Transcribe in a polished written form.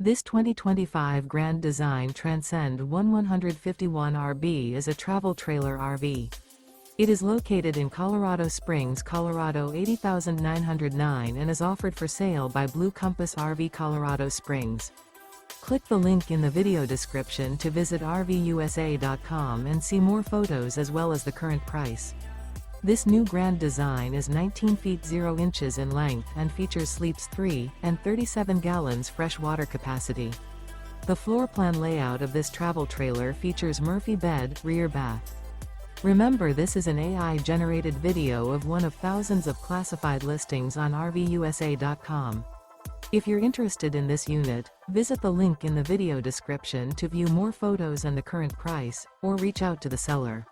This 2025 Grand Design Transcend One 151RB is a travel trailer RV. It is located in Colorado Springs, Colorado 80909 and is offered for sale by Blue Compass RV Colorado Springs. Click the link in the video description to visit RVUSA.com and see more photos as well as the current price. This new Grand Design is 19 feet 0 inches in length and features sleeps 3 and 37 gallons fresh water capacity. The floor plan layout of this travel trailer features Murphy bed, rear bath. Remember, this is an AI-generated video of one of thousands of classified listings on RVUSA.com. If you're interested in this unit, visit the link in the video description to view more photos and the current price, or reach out to the seller.